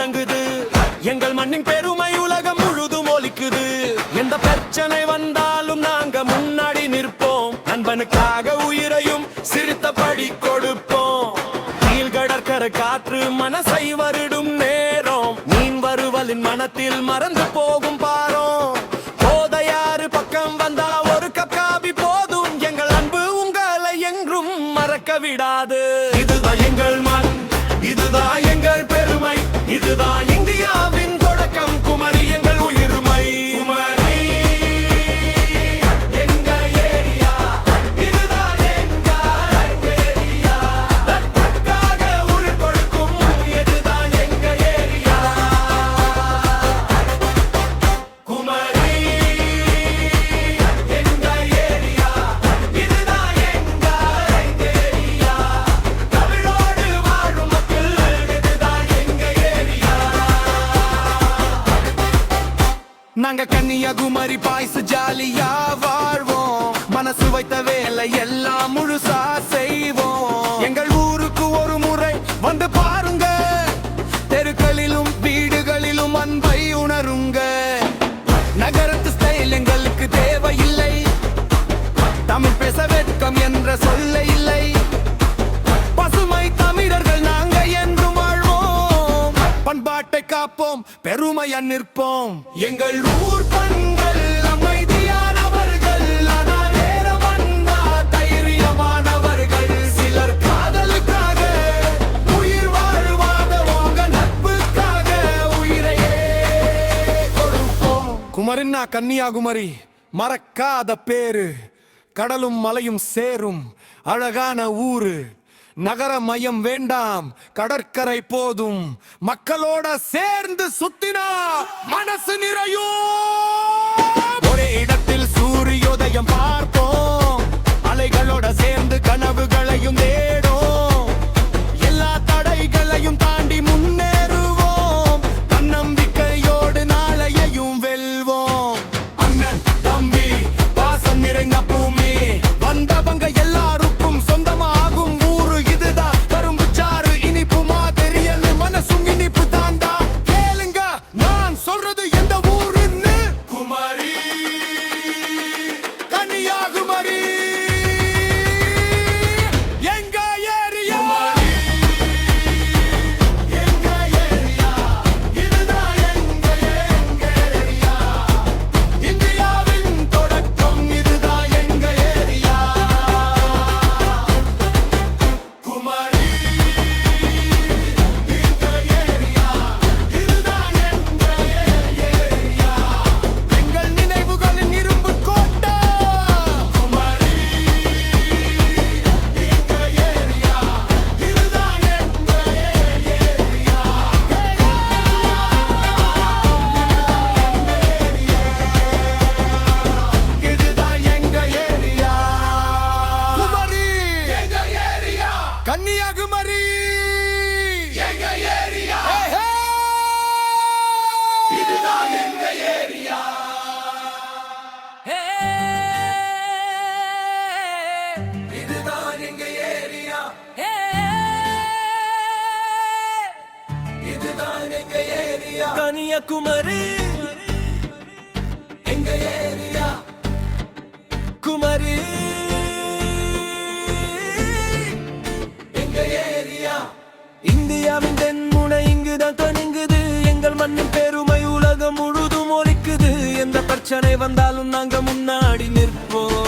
தொடங்குது. எங்கள் மண்ணின் பெருமை உலகம் முழுதும் ஒலிக்குது. எந்த பிரச்சனை வந்தாலும் நாங்க முன்னாடி நிற்போம். நண்பனுக்காக உயிரையும் சிரித்தபடி கொடுப்போம். கீழ்கடற்கரை காற்று மனசை வருடும் நேரம். மீன் வருவலின் மனத்தில் மறந்து போகும் பாரம். போதையாறு பக்கம் வந்தா ஒரு கப் காபி போதும். எங்கள் அன்பு உங்களை என்றும் மறக்க விடாது. இதுதான் எங்கள் மண், இதுதான் எங்கள் பெருமை, இதுதான் இந்தியாவின் தொடக்கம். குமரி எங்கள் உயிர்மை. குமரி எங்க ஏரியா, இதுதான் எங்க ஏரியா. ரத்தத்துக்காக உயிர் கொடுக்கும் இதுதான் எங்க ஏரியா. குமரி எங்க ஏரியா, இதுதான் எங்க ஏரியா. தமிழோடு வாழும் மக்கள் இதுதான் எங்க ஏரியா. நாங்க கன்னியாகுமரி பாய்ஸ் ஜாலியா வாழ்வோம். மனசு வைத்த வேலை எல்லாம் முழுசா செய்வோம். எங்கள் ஊருக்கு ஒரு முறை வந்து பாருங்க. தெருக்களிலும் வீடுகளிலும் அன்பை உணருங்க. நகரத்து ஸ்டைல் எங்களுக்கு தேவையில்லை. தமிழ் பேச வெட்கம் என்ற சொல்ல இல்லை. பசுமை தமிழர்கள் நாங்க என்றும் வாழ்வோம். பண்பாட்டை காப்போம், பெருமையா நிற்போம். எங்கள் ஊர் பெண்கள் அமைதியானவர்கள். ஆனால் நேரம் வந்தா தைரியமானவர்கள். சிலர் காதலுக்காக உயிர் வாழ்வாதவங்க நட்புக்காக உயிரையே கொடுப்போம். குமரின்னா கன்னியாகுமரி மறக்காத பேரு. கடலும் மலையும் சேரும் அழகான ஊரு. நகர மையம் வேண்டாம், கடற்கரை போதும். மக்களோட சேர்ந்து சுத்தினா மனசு நிறையும். ஒரே இடத்தில் சூரியோதயம் பார்ப்போம். அலைகளோட சேர்ந்து கனவுகளையும் தேடும். எல்லா தடைகளையும் தாண்டி முன்னேறுவோம். தன்னம்பிக்கையோடு நாளையையும் வெல்வோம். அண்ணன் தம்பி பாசம் நிறைந்த பூமி. வந்தவங்க எல்லாருக்கும் சொந்தமாகும் ஊரு இதுதான். கரும்பு சாறு இனிப்பு மாதிரியல் மனசும் இனிப்பு தாண்டா. கேளுங்க நான் சொல்றது எந்த ஊருன்னு. குமரி கன்னியாகுமரி எங்க ஏரியா. எங்க ஏரியா, இதுதான் எங்க ஏரியா. இந்தியாவின் தொடக்கம் இதுதான் எங்க ஏரியா. குமரி எங்க ஏரியா, இதுதான் எங்க ஏரியா. எங்கள் நினைவுகளின் இரும்பு கோட்டை. குமரி எங்க ஏரியா, இதுதான் எங்க ஏரியா. இதுதான் எங்க ஏரியா. குமரி எங்க ஏரியா, கன்னியாகுமரி எங்க ஏரியா. இதுதான் எங்க ஏரியா. இதுதான் எங்க ஏரியா. இதுதான் எங்க ஏரியா. கன்னியாகுமரி எங்க ஏரியா. குமரி எங்க ஏரியா. இந்தியாவின் தென்முனை இங்குதான் தொடங்குது. எங்கள் மண்ணின் பெருமை உலகம் முழுதும் ஒலிக்குது. எந்த பிரச்சனை வந்தாலும் நாங்க முன்னாடி நிற்போம்.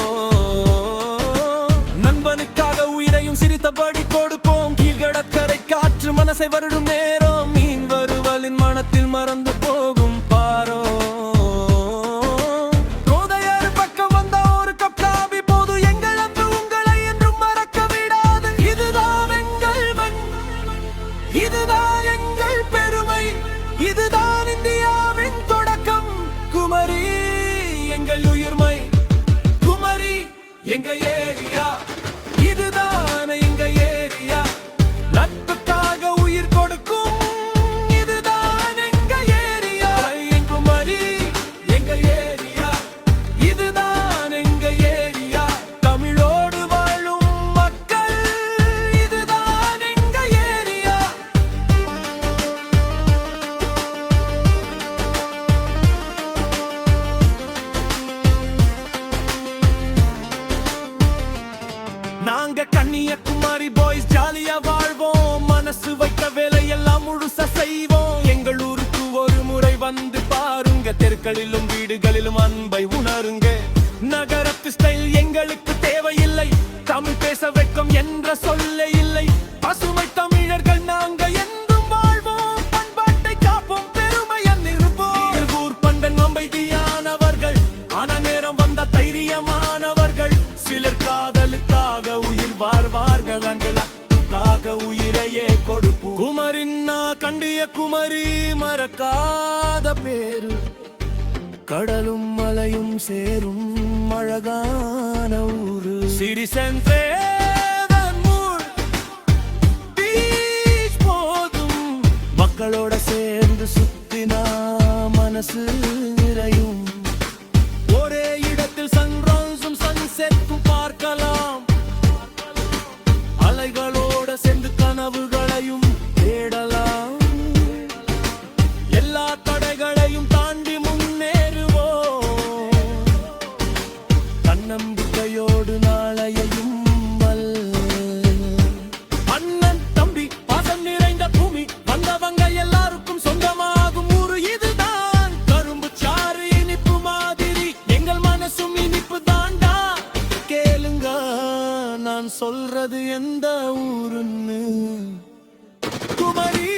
நண்பனுக்காக உயிரையும் சிரித்தபடி கொடுப்போம். கீழ்கடற்கரை காற்று மனசை வருடும் நேரம். மீன் வருவலின் மனத்தில் மறந்து போகும் பாரோ. கோதையாறு பக்கம் வந்தா ஒரு கப் காபி போது. எங்கள் அன்பு உங்களை என்றும் மறக்க விடாது. இதுதான் எங்கள் மண், இதுதான் எங்கள் பெருமை, இதுதான் இந்தியாவின் தொடக்கம். குமரி எங்கள் உயிர்மை. குமரி எங்க ஏரியா, இதுதான் எங்க ஏரியா. நட்புக்காக உயிர் கொடுக்கும் இதுதான் எங்க ஏரியா. குமரி எங்க ஏரியா, இதுதான் எங்க ஏரியா. தமிழோடு வாழும் மக்கள் இதுதான் எங்க ஏரியா. தெருக்களிலும் வீடுகளிலும் அன்பை உணருங்க. நகரத்து ஸ்டைல் எங்களுக்கு தேவையில்லை, தமிழ் பேச வெட்கம் என்ற சொல்லே இல்லை. பசுமை தமிழர்கள் நாங்க என்றும் வாழ்வோம், பண்பாட்டை காப்போம், பெருமையை நிறுவோம். ஊர் பண்பன் அமைதியானவர்கள், ஆன நேரம் வந்த தைரியமானவர்கள். சிலர் காதலுக்காக உயிர் வாழ்வார்கள், அங்களாக உயிரையே கொடுப்போம். குமரின்னா கண்டிய குமரி மறக்காத பேரு, கடலும் மலையும் சேரும் அழகான ஊரு. சிறி சென்றேவன்மூர் பீச் போதும், மக்களோட சேர்ந்து சுத்தினா மனசு நிறையும். ஒரே இடத்தில் சன்ரைஸும் சன்செட்டும் பார்க்கலாம், அலைகளோட சேர்ந்து கனவுகளையும் தேடலாம். எல்லா தடைகளையும் தாண்டி முன்னேறுவோம், தன்னம்பிக்கையோடு நாளையையும் அண்ணன் தம்பி பாசம் நிறைந்த பூமி, வந்தவங்க எல்லாருக்கும் சொந்தமாகும் ஊரு இதுதான். கரும்பு சாறு இனிப்பு மாதிரி, எங்கள் மனசும் இனிப்பு தாண்டா. கேளுங்க நான் சொல்றது எந்த ஊருன்னு. குமரி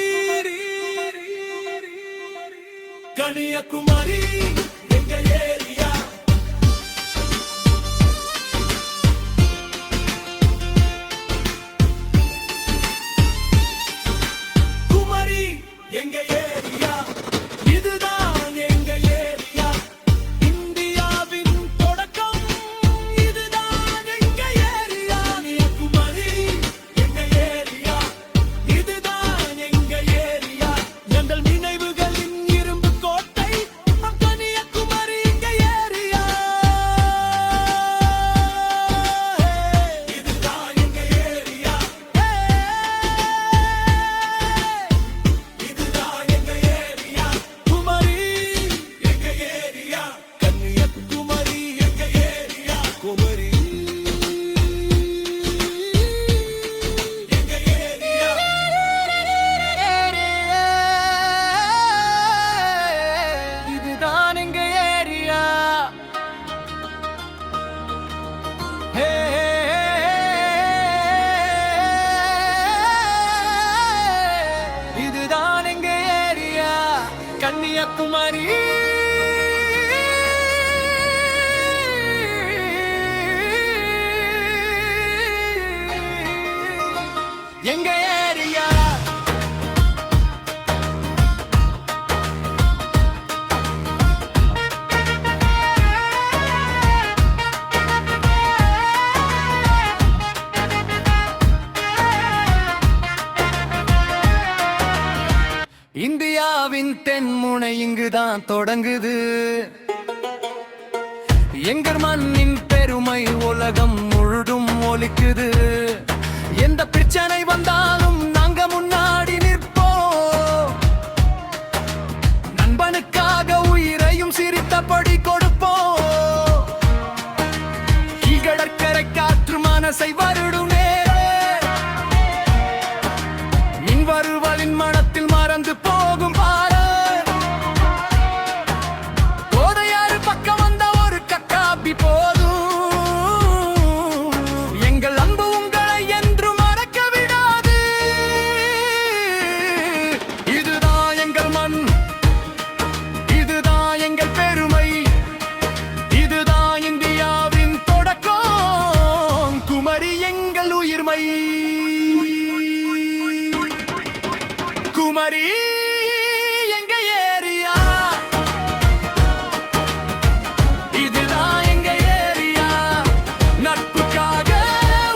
கன்னியாகுமரி எங்க ஏரியா. குமரி எங்க ஏரியா, இதுதான் எங்க ஏரியா. இந்தியாவின் தொடக்கம் இதுதான் எங்க ஏரியா. கன்னியாகுமரி எங்க ஏரியா, இதுதான் எங்க ஏரியா. எங்கள் நினைவுகளின் இரும்பு கோட்டை கன்னியாகுமரி எங்க ஏரியா. இதுதான் எங்க ஏரியா, இதுதான் எங்க ஏரியா. குமரி எங்க ஏரியா, கன்னியாகுமரி எங்க ஏரியா. குமரி எங்க ஏரியா. இதுதான் எங்க ஏரியா. இதுதான் எங்க ஏரியா, கன்னியாகுமரி. எங்க ஏரியா. இந்தியாவின் தென்முனை இங்குதான் தொடங்குது, எங்கள் மண்ணின் பெருமை உலகம் முழுதும் ஒலிக்குது. எந்த பிரச்சனை வந்தாலும் நாங்க முன்னாடி நிற்போம், நண்பனுக்காக உயிரையும் சிரித்தபடி கொடுப்போம். கடற்கரை காற்று மனசை வருடும் மின் வருவலின் மனத்தில் மறந்து போகும் பாரு. கோதையாறு பக்கம் வந்த ஒரு கக்காபி போதும், எங்கள் அன்பு உங்களை என்று மறக்க விடாது. இதுதான் எங்கள் மண், இதுதான் எங்கள் பெருமை, இதுதான் இந்தியாவின் தொடக்கம். குமரி எங்கள் உயிர்மை. குமரி எங்க ஏரியா, இதுதான் எங்க ஏரியா. நட்புக்காக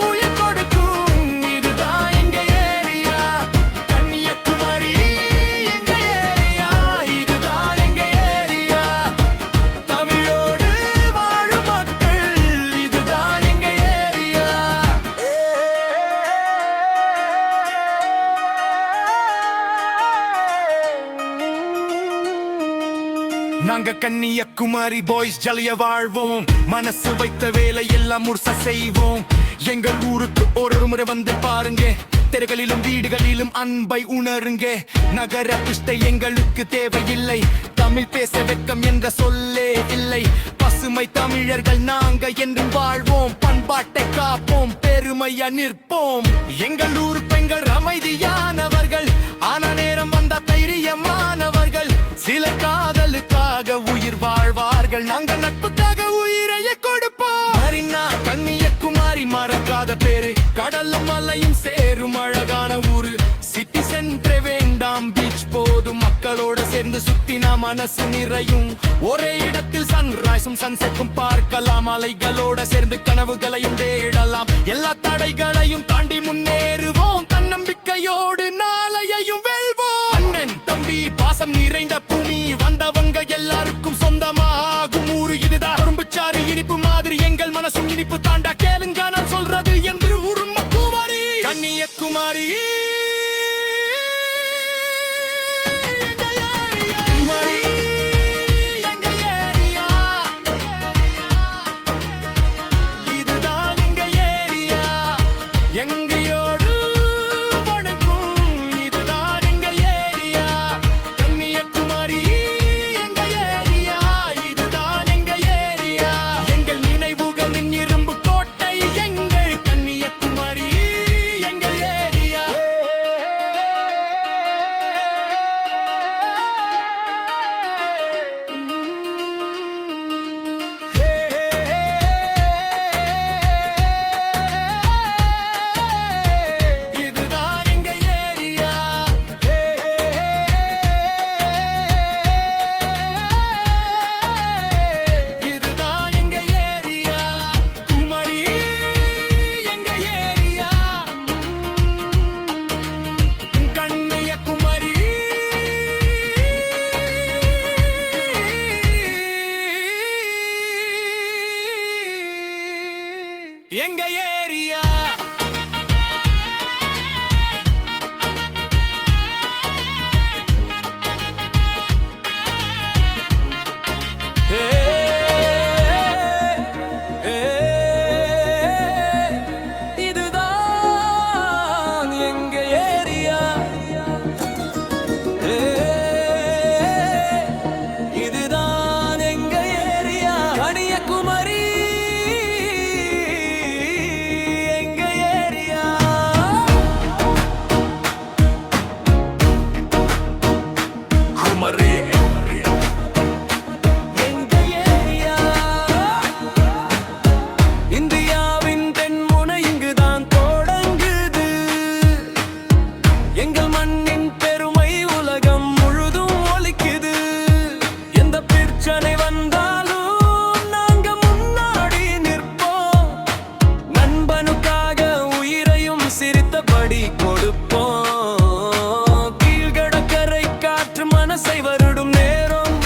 உயிர் கொடுக்கும், இதுதான் எங்க ஏரியா. கன்னியாகுமரி எங்க ஏரியா, இதுதான் எங்க ஏரியா. தமிழோடு வாழும் மக்கள், இதுதான் எங்க ஏரியா. நாங்க கன்னியாகுமரி பாய்ஸ் ஜலிய வாழ்வோம், மனசு வைத்த வேலை எல்லாம் முழுசா செய்வோம். எங்கள் ஊருக்கு ஒரு முறை வந்து பாருங்க, தெருகளிலும் வீடுகளிலும் அன்பை உணருங்க. நகர பிஷ்டை எங்களுக்கு தேவையில்லை, தமிழ் பேச வெட்கம் என்ற சொல்லே இல்லை. பசுமை தமிழர்கள் நாங்க என்றும் வாழ்வோம், பண்பாட்டை காப்போம், பெருமையா நிற்போம். எங்கள் ஊர் பெண்கள் அமைதியானவர்கள், ஆனா நேரம் வந்த தைரியமானவர்கள். சில காதலுக்காக உயிர் வாழ்வார்கள், நாங்க நட்புக்காக உயிரையே கொடுப்போம். மரினா கன்னியகுமாரி மறக்காத பேரு, கடலும் மலையும் சேரும் அழகான ஊரு. சிட்டி சென்றே வேண்டாம், பீச் போதும். மக்களோட சேர்ந்து சுத்தினா மனசு நிறையும். ஒரே இடத்தில் சன்ரைஸும் சன்செட்டும் பார்க்கலாம். அலைகளோட சேர்ந்து கனவுகளையும் தேடலாம். எல்லா தடைகளையும் தாண்டி முன்னேறுவோம், தன்னம்பிக்கையோடு நாளையையும் வெல்வோம். அண்ணன் தம்பி பாசம் நிறைந்த பூமி, வந்தவங்க எல்லாருக்கும் சொந்தமாகும் ஊரு இதுதான். அரும்புச்சாறு இனிப்பு மாதிரி எங்கள் மனசும் இனிப்பு தாண்டா. கேளுங்க நான் சொல்றது என்று உரும குமாரி கன்னியகுமாரி. எங்க ஏரியா இதுதான் எங்க ஏரியா. இதுதான் எங்க ஏரியா. கன்னியகுமாரி இந்தியாவின் தென்முனை இங்குதான் தொடங்குது. எங்கள் மண்ணின் பெருமை உலகம் முழுதும் ஒலிக்குது. எந்த பிரச்சனை வந்தாலும் நாங்க முன்னாடி நிற்போம். நண்பனுக்காக உயிரையும் சிரித்தபடி கொடுப்போம். கீழ்கடற்கரை காற்று மனசை வருடும் நேரம்,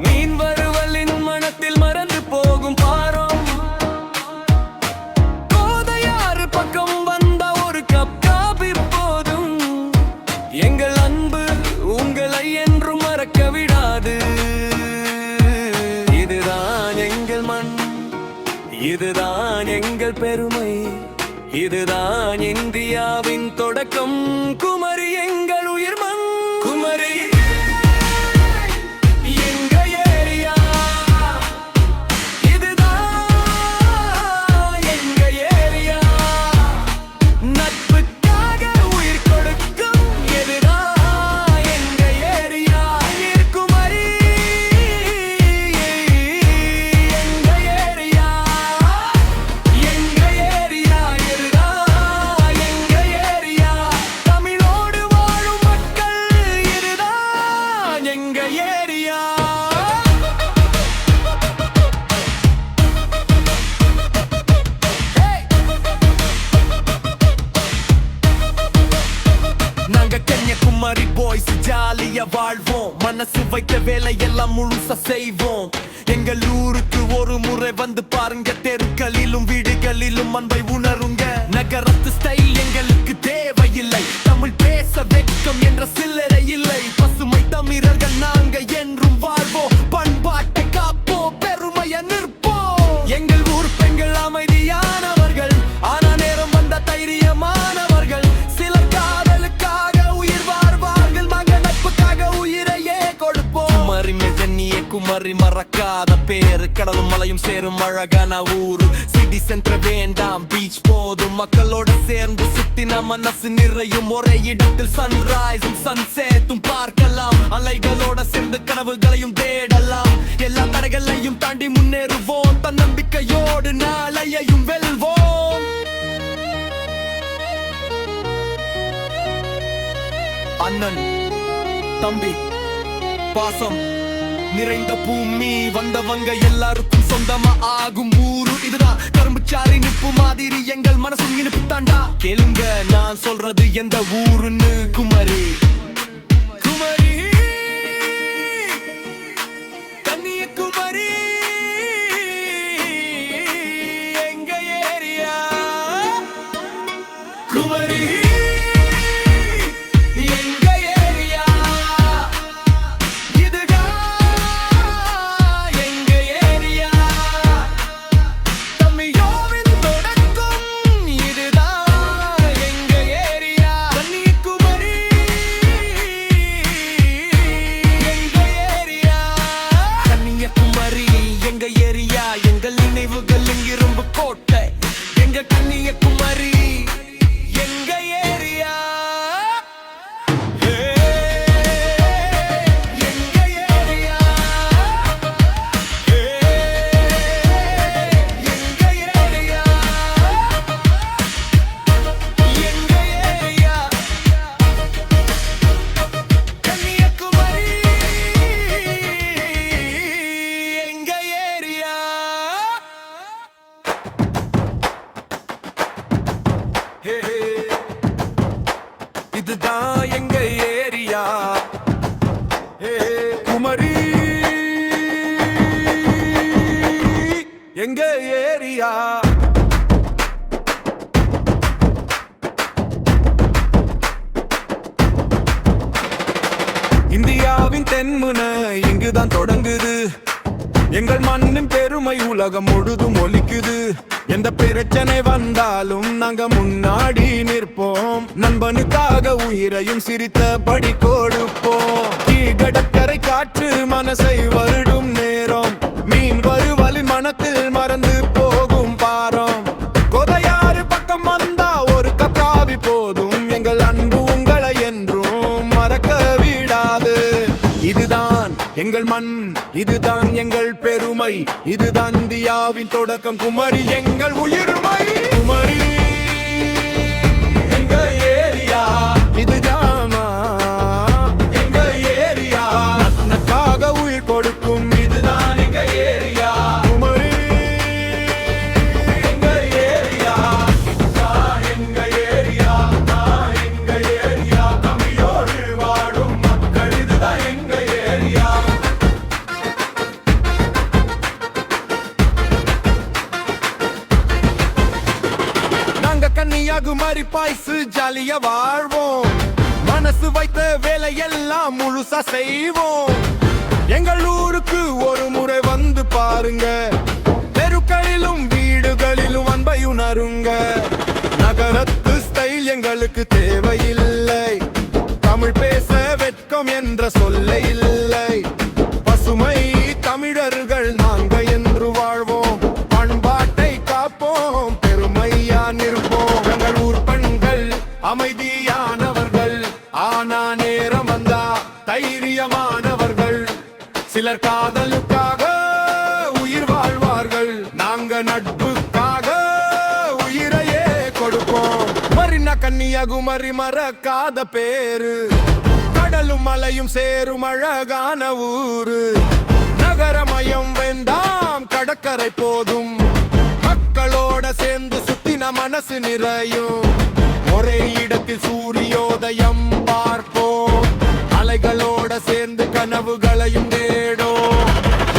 மீன் வறுவலின் மனத்தில் மறந்து போகும் பாரம். கோதையாறு பக்கம் வந்த ஒரு கப் காபி போதும். எங்கள் அன்பு உங்களை என்றும் மறக்க விடாது. இதுதான் எங்கள் மண், இதுதான் எங்கள் பெருமை, இதுதான் இந்தியாவின் தொடக்கம். குமரி எங்கள் உயிர் மண். குமரி எங்க ஏரியா. இதுதான் எங்க ஏரியா. நட்புக்காக உயிர் கொடுக்கும். இதுதான் எங்க ஏரியா. குமரி எங்க ஏரியா. எங்க ஏரியா. இதுதான் எங்க ஏரியா. தமிழோடு வாழும் மக்கள், இதுதான் எங்க ஏரியா. நாங்க கன்னியகுமாரி பாய்ஸ் ஜாலியா வாழ்வோம். மனசு வைத்த வேலை எல்லாம் முழுசா செய்வோம். எங்கள் ஊருக்கு ஒரு முறை வந்து பாருங்க. தெருக்களிலும் வீடுகளிலும் அன்பை உணருங்க. நகரத்து ஸ்டைல் எங்களுக்கு தேவையில்லை. தமிழ் பேச வெட்கம் என்ற சில்லறை இல்லை. பசுமை தமிழர்கள் நாங்க என்றும் வாழ்வோம். பண்பாட்டை காப்போம், பெருமையா நிற்போம். எங்கள் ஊர் பெண்கள் அமைதியானவர்கள், ஆனா நேரம் வந்த தைரியமானவர்கள். சிலர் காதலுக்காக உயிர் வாழ்வார்கள், நாங்க நட்புக்காக உயிரையே கன்னியாகுமரி மறக்காத பேரு கடலும் மலையும் சேரும் அழகான ஊரு சிட்டி சென்டர் வேண்டாம் பீச் போதும் மக்களோட சேர்ந்து சுத்தின மனசு நிறையும் ஒரே இடத்தில் சன்ரைஸும் சன்செட்டும் பார்க்கலாம் அலைகளோட சேர்ந்து கனவுகளையும் தேடலாம் எல்லா தடைகளையும் தாண்டி முன்னேறுவோம் தன்னம்பிக்கையோடு நாளையையும் வெல்வோம் அண்ணன் தம்பி பாசம் நிறைந்த பூமி வந்தவங்க எல்லாருக்கும் சொந்தமா ஆகும் ஊரு இதுதான் கரும்புச்சாரி நிப்பு மாதிரி எங்கள் மனசும் இனிப்பு தாண்டா கேளுங்க நான் சொல்றது எந்த ஊருன்னு குமரி குமரி கன்னியாகுமரி எங்க ஏரியா குமரி கன்னியாகுமரி எங்க ஏரியா எங்க ஏரியா எங்க ஏரியா எங்க ஏரியா கன்னியாகுமரி எங்க ஏரியா இதுதான் எங்க ஏரியா குமரி எங்க ஏரியா இந்தியாவின் தென்முனை இங்குதான் தொடங்குது எங்கள் மண்ணின் பெருமை உலகம் முழுதும் ஒலிக்குது எந்த பிரச்சனை வந்தாலும் நாங்க முன்னாடி நிற்போம் நண்பனுக்காக உயிரையும் சிரித்தபடி கொடுப்போம் கடற்கரை காற்று மனசை வருடும் நேரம் மீன் வருவலின் மனத்தில் மறந்து போகும் பாரம் கொதையாறு பக்கம் வந்தா ஒரு கப்பாவி போதும் எங்கள் அன்பு உங்களை என்றும் மறக்க விடாது இதுதான் எங்கள் மண் இதுதான் எங்கள் பெருமை இதுதான் இந்தியாவின் தொடக்கம் குமரி எங்கள் உயிர்மை குமரி எங்க ஏரியா இதுதானா எங்க ஏரியா நட்புக்காக உயிர் கொடுக்கும் இதுதான் எங்க ஏரியா குமரி எங்க ஏரியா எங்க ஏரியா எங்க ஏரியா தமிழோடு வாழும் மக்கள் இதுதான் எங்க ஏரியா கன்னியாகுமரி பாய்சு ஜாலியா வாழ்வோம் மனசு வைத்த வேலையெல்லாம் முழுசா செய்வோம் எங்கள் ஊருக்கு ஒரு முறை வந்து பாருங்க தெருக்களிலும் வீடுகளிலும் அன்பை உணருங்க நகரத்து ஸ்டைல் எங்களுக்கு தேவையில்லை தமிழ் பேச வெட்கம் என்ற சொல்லை இல்லை பசுமை தமிழர்கள் நாங்க என்று வாழ்வோம் பண்பாட்டை காப்போம் பெருமையா நிற்போம் எங்கள் ஊர் பெண்கள் அமைதியானவர்கள் ஆனா நேரம் வந்தா தைரியமானவர்கள் சிலர் காதலுக்காக உயிர் வாழ்வார்கள் நாங்க நட்புக்காக உயிரையே கொடுப்போம் மரினா கன்னியாகுமரி மறக்காத பேரு கடலும் மலையும் சேரும் அழகான ஊரு நகரமயம் வேண்டாம் கடற்கரை போதும் மக்களோட சேர்ந்து சுத்தின மனசு நிறையும் ஒரே இடத்தில் சூரியோதயம் பார்ப்போம் அலைகளோட சேர்ந்து கனவுகளையும் தேடும்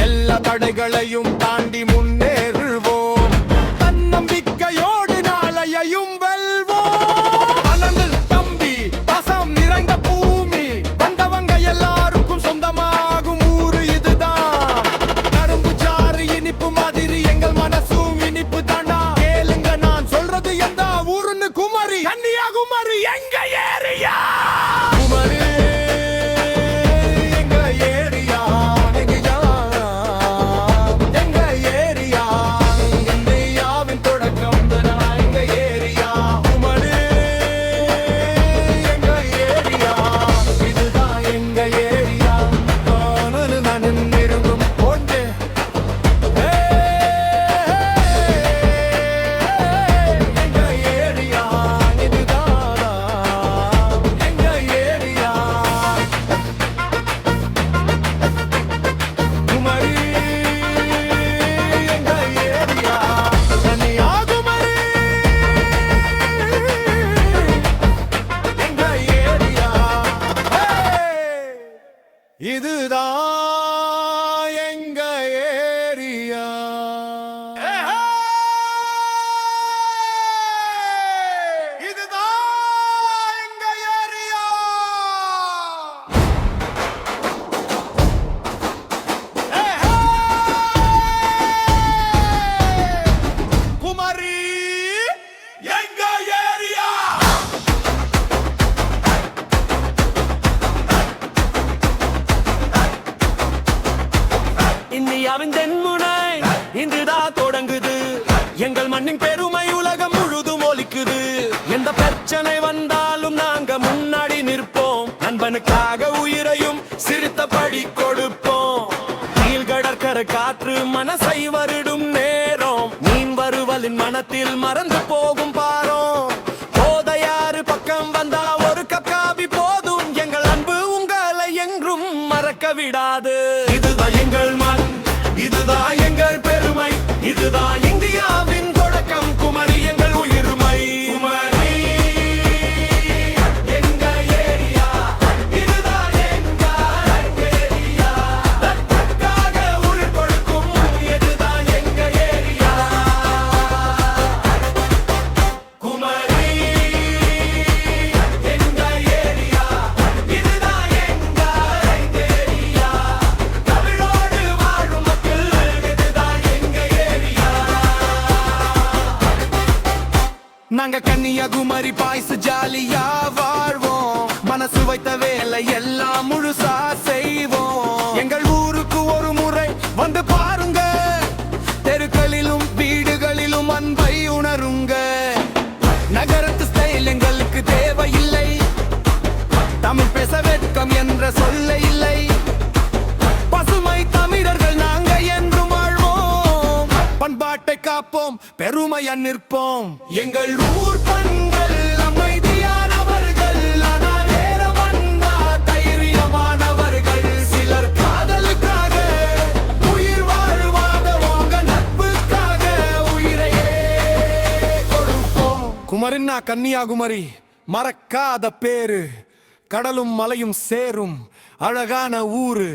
எல்லா தடைகளையும் தாண்டி முன்னேறுவோம் தன்னம்பிக்கையோடு நாளையையும் வெல்வோம் அண்ணன் தம்பி பாசம் நிறைந்த பூமி வந்தவங்க எல்லாருக்கும் சொந்தமாகும் ஊரு இதுதான் கரும்புச்சாறு இனிப்பு மாதிரி எங்கள் மனசும் இனிப்பு தாண்டா கேளுங்க நான் சொல்றது எந்த ஊருன்னு குமரி கன்னியாகுமரி எங்க ஏரியா குமரி எங்க ஏரியா இதுதான் எங்க ஏரியா. இதுதான் எங்க ஏரியா. குமரி எங்க ஏரியா. இந்தியாவின் தென்முனை இன்றுதான் தொடங்குது. எங்கள் மண்ணின் பெருமை உலகம் முழுதும் ஒலிக்குது. எந்த பிரச்சனை வந்தாலும் நாங்க முன்னாடி நிற்போம். நண்பனுக்காக உயிரையும் சிரித்தபடி கொடுப்போம். கீழ்கடற்கரை காற்று மனசை வருடும் நேரம். மீன் வருவலின் மனத்தில் மறந்து போகும் பாரம். போதையாறு பக்கம் வந்தா ஒரு கப் காபி போதும். எங்கள் அன்பு உங்களை என்றும் மறக்க விடாது. இதுதான் எங்கள் மண், இதுதான் எங்கள் பெருமை, இதுதான் இந்தியாவின் தொடக்கம். குமரி எங்கள் உயிர்மை. குமரி எங்க ஏரியா. இதுதான் எங்க ஏரியா. ரத்தத்துக்காக உயிர் கொடுக்கும். இதுதான் எங்க ஏரியா. குமரி எங்க ஏரியா. இதுதான் எங்க ஏரியா. தமிழோடு வாழும் மக்கள் இதுதான் எங்க ஏரியா. நாங்க கன்னியாகுமரி பாய்ஸ் ஜாலியா வாழ்வோம். மனசு வைத்த வேலை எல்லாம் முழுசா செய்வோம். எங்கள் ஊருக்கு ஒரு முறை வந்து பாருங்க. தெருக்களிலும் வீடுகளிலும் அன்பை உணருங்க. நகரத்து ஸ்டைல் எங்களுக்கு தேவையில்லை. தமிழ் பேச வெட்கம் என்ற சொல்ல இல்லை. பசுமை தமிழர்கள் நாங்க என்றும் வாழ்வோம். பண்பாட்டை காப்போம், பெருமையா நிற்போம். எங்கள் ஊர் பெண்கள் அமைதியானவர்கள். ஆனால் நேரம் வந்தா தைரியமானவர்கள். சிலர் காதலுக்காக உயிர் வாழ்வாங்க. நட்புக்காக உயிரையே கொடுப்போம். குமரின்னா கன்னியாகுமரி மறக்காத பேரு. கடலும் மலையும் சேரும் அழகான ஊரு.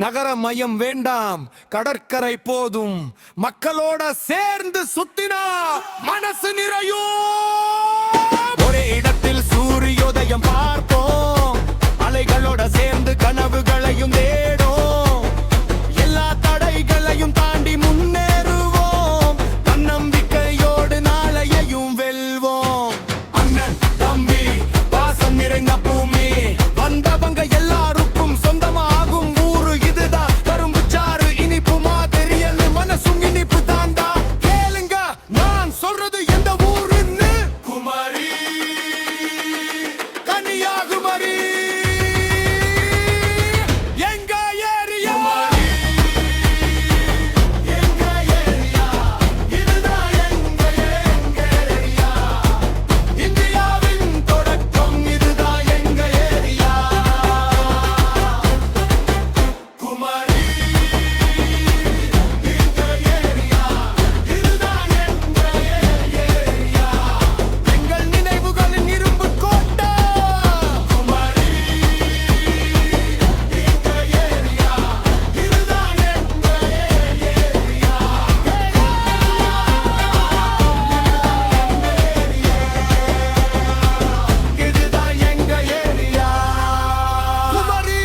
நகரமயம் வேண்டாம், கடற்கரை போதும். மக்களோட சேர்ந்து சுத்தினா மனசு நிறையும். ஒரே இடத்தில் சூரியோதயம் பார்ப்போம். அலைகளோட சேர்ந்து கனவுகளையும் தேடும். எல்லா தடைகளையும் தாண்டி முன்னேறுவோம். தன்னம்பிக்கையோடு நாளையையும் வெல்வோம். அண்ணன் தம்பி பாசம் நிறைந்த பூமி. வந்தவங்க எல்லாருக்கும் சொந்தமாகும் ஊரு இதுதான். கரும்பு சாறு இனிப்பு மாதிரியல் மனசும் இனிப்பு தாண்டா. கேளுங்க நான் சொல்றது எந்த ஊருன்னு. குமரி கன்னியாகுமரி எங்க ஏரியா. எங்க ஏரியா. இதுதான் எங்க ஏரியா. இந்தியாவின் தொடக்கம் இதுதான் எங்க ஏரியா. குமரி எங்க ஏரியா. இதுதான் எங்க ஏரியா. எங்கள் நினைவுகளின் இரும்பு கோட்டை. குமரி எங்க ஏரியா. இதுதான் எங்க ஏரியா. இதுதான் எங்க ஏரியா. குமரி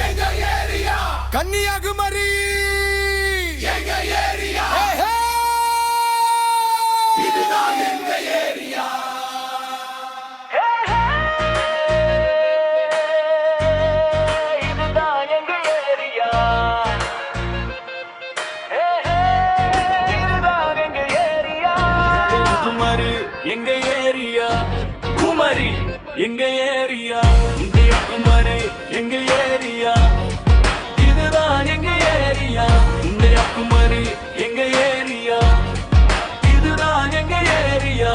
எங்க ஏரியா. கன்னியாகுமரி எங்க ஏரியா. இதுதான் எங்க ஏரியா. இதுதான் எங்க ஏரியா. இதுதான் எங்க ஏரியா. குமரி எங்க ஏரியா. குமரி எங்க ஏரியா. இந்திய குமரி எங்க ஏரியா. இதுதான் எங்க ஏரியா. இந்திய குமரி எங்க ஏரியா. இதுதான் எங்க ஏரியா.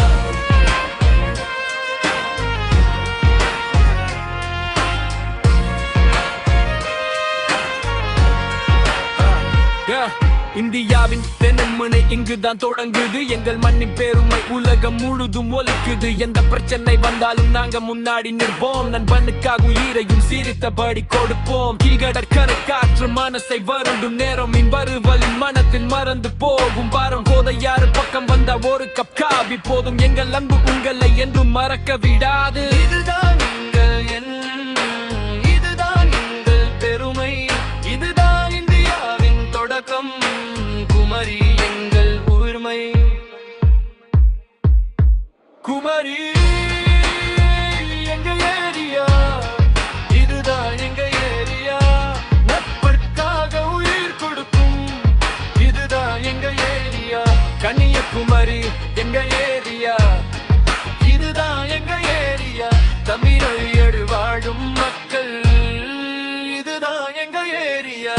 Yeah. இந்தியாவின் தென்மனை இங்குதான் தொடங்குது. எங்கள் மண்ணின் பெருமை உலகம் முழுதும் ஒலிக்குது. எந்த பிரச்சனை வந்தாலும் நாங்க முன்னாடி நிற்போம். நண்பனுக்காக உயிரையும் சிரித்தபடி கொடுப்போம். கீழ்கடற்கரை காற்று மனசை வருடும் நேரம். மின் வருவலின் மனத்தில் மறந்து போகும் பாரம். கோதையாறு பக்கம் வந்த ஒரு கப் காபி போதும். எங்கள் அன்பு உங்களை என்றும் மறக்க விடாது. இதுதான் இதுதான் எங்கள் பெருமை. இதுதான் இந்தியாவின் தொடக்கம். குமரி எங்கள் உரிமை. குமரி எங்க ஏரியா. இதுதான் எங்க ஏரியா. நட்புக்காக உயிர் கொடுக்கும். இதுதான் எங்க ஏரியா. கன்னியாகுமரி எங்க ஏரியா. இதுதான் எங்க ஏரியா. தமிழ் வாழும் மக்கள். இதுதான் எங்க ஏரியா.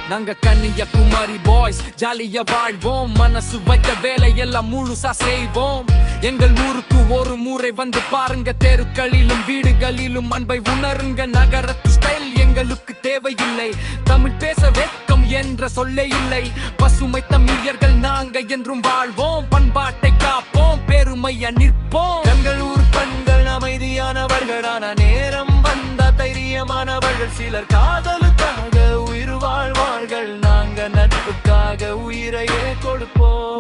நாங்க கன்னியாகுமரி பாய்ஸ் ஜாலியா வாழ்வோம். மனசு வைத்த வேலை எல்லாம் முழுசா செய்வோம். எங்கள் ஊருக்கு ஒரு முறை வந்து பாருங்க. தெருக்களிலும் வீடுகளிலும் அன்பை உணருங்க. நகரத்து ஸ்டைல் எங்களுக்கு தேவையில்லை. தமிழ் பேச வெட்கம் என்ற சொல்லே இல்லை. பசுமை தமிழர்கள் நாங்க என்றும் வாழ்வோம். பண்பாட்டை காப்போம். பெருமையா நிற்போம். எங்கள் ஊர் பெண்கள் அமைதியானவர்களான நேரம் வந்த தைரியமானவர்கள். சிலர் காதலுக்காக உயிர் வாழ்வார்கள். நாங்க நட்புக்காக உயிரையே கொடுப்போம்.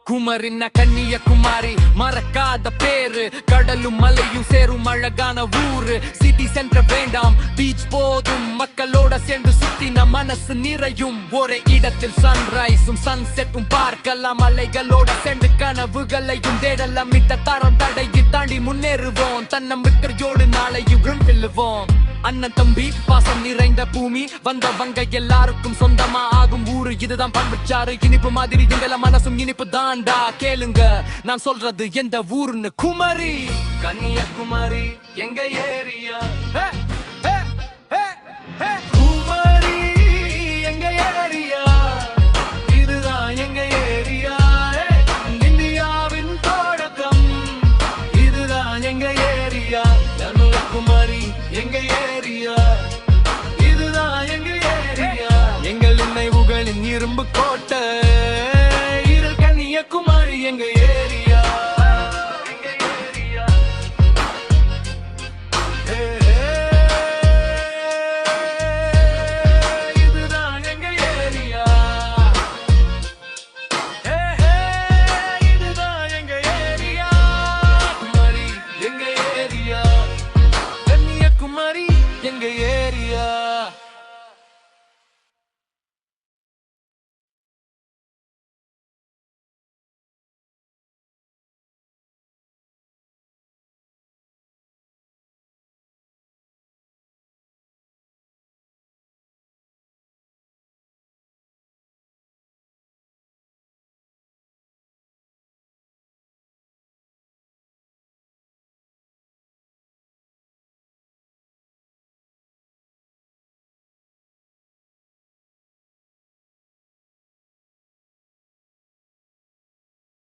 குமரின் கன்னியாகுமரி மறக்காத பேரு. கடலும் மலையும் சேரும் அழகான ஊரு. சிட்டி சென்ற வேண்டாம், பீச் போதும். மக்களோட சேர்ந்து சுத்தின மனசு நிறையும். ஒரே இடத்தில் சன்ரைஸும் சன்செட்டும் பார்க்கலாம். அலைகளோட சேர்ந்து கனவுகளையும் தேடலாம். இந்த தரம் தடையை தாண்டி முன்னேறுவோம். தன்னம்பிக்கையோடு நாளையும் வெல்லுவோம். அண்ணன் தம்பி பாசம் நிறைந்த பூமி. வந்தவங்க எல்லாருக்கும் சொந்தமா ஆகும் ஊரு. இதுதான் பண்புச்சாறு இனிப்பு மாதிரி. எங்கள மனசும் இனிப்பு தாண்டா. கேளுங்க நான் சொல்றது எந்த ஊருன்னு. குமரி கன்னியாகுமரி எங்க ஏரியா. குமரி எங்க ஏரியா. இதுதான் எங்க ஏரியா. இந்தியாவின் தொடக்கம். இதுதான் எங்க ஏரியா. கன்னியாகுமரி எங்க ஏரியா. இதுதான் எங்க ஏரியா. எங்கள் நினைவுகளின் இரும்பு கோட்டை. கன்னியாகுமரி எங்க